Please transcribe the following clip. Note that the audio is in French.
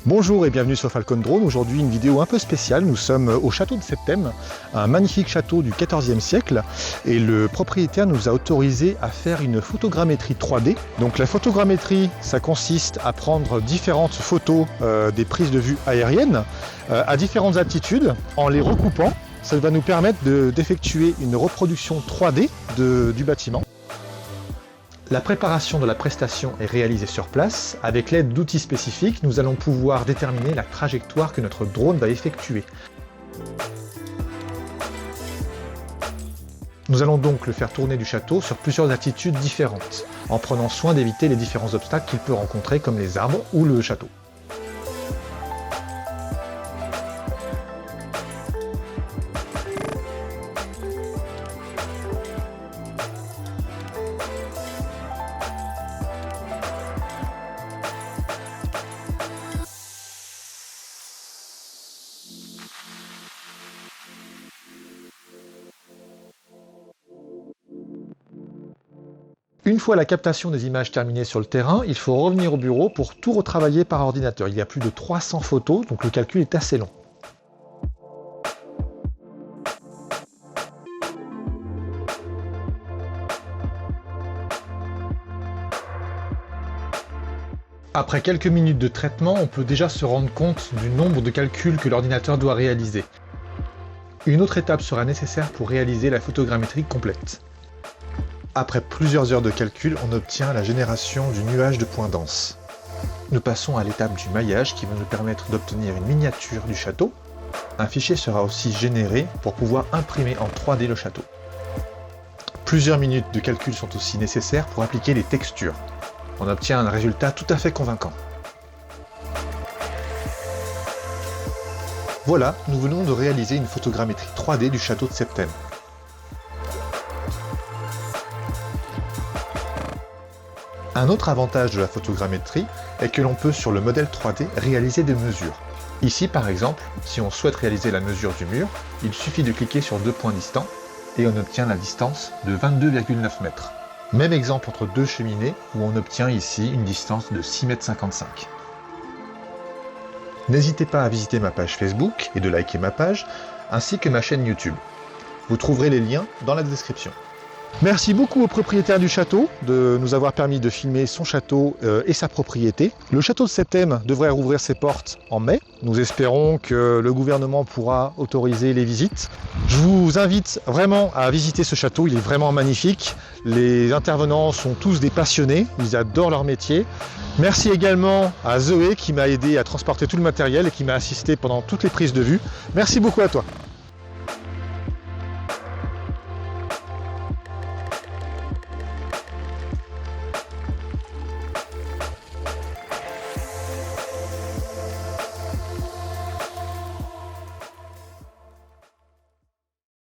Bonjour et bienvenue sur Falcon Drone. Aujourd'hui une vidéo un peu spéciale. Nous sommes au château de Septem, un magnifique château du XIVe siècle, et le propriétaire nous a autorisé à faire une photogrammétrie 3D. Donc la photogrammétrie, ça consiste à prendre différentes photos des prises de vue aériennes à différentes altitudes en les recoupant. Ça va nous permettre d'effectuer une reproduction 3D du bâtiment. La préparation de la prestation est réalisée sur place. Avec l'aide d'outils spécifiques, nous allons pouvoir déterminer la trajectoire que notre drone va effectuer. Nous allons donc le faire tourner du château sur plusieurs altitudes différentes, en prenant soin d'éviter les différents obstacles qu'il peut rencontrer comme les arbres ou le château. Une fois la captation des images terminée sur le terrain, il faut revenir au bureau pour tout retravailler par ordinateur. Il y a plus de 300 photos, donc le calcul est assez long. Après quelques minutes de traitement, on peut déjà se rendre compte du nombre de calculs que l'ordinateur doit réaliser. Une autre étape sera nécessaire pour réaliser la photogrammétrie complète. Après plusieurs heures de calcul, on obtient la génération du nuage de points denses. Nous passons à l'étape du maillage qui va nous permettre d'obtenir une miniature du château. Un fichier sera aussi généré pour pouvoir imprimer en 3D le château. Plusieurs minutes de calcul sont aussi nécessaires pour appliquer les textures. On obtient un résultat tout à fait convaincant. Voilà, nous venons de réaliser une photogrammétrie 3D du château de Septem. Un autre avantage de la photogrammétrie est que l'on peut, sur le modèle 3D, réaliser des mesures. Ici, par exemple, si on souhaite réaliser la mesure du mur, il suffit de cliquer sur deux points distants et on obtient la distance de 22,9 mètres. Même exemple entre deux cheminées où on obtient ici une distance de 6,55 m. N'hésitez pas à visiter ma page Facebook et de liker ma page, ainsi que ma chaîne YouTube. Vous trouverez les liens dans la description. Merci beaucoup au propriétaire du château de nous avoir permis de filmer son château et sa propriété. Le château de Septem devrait rouvrir ses portes en mai. Nous espérons que le gouvernement pourra autoriser les visites. Je vous invite vraiment à visiter ce château, il est vraiment magnifique. Les intervenants sont tous des passionnés, ils adorent leur métier. Merci également à Zoé qui m'a aidé à transporter tout le matériel et qui m'a assisté pendant toutes les prises de vue. Merci beaucoup à toi.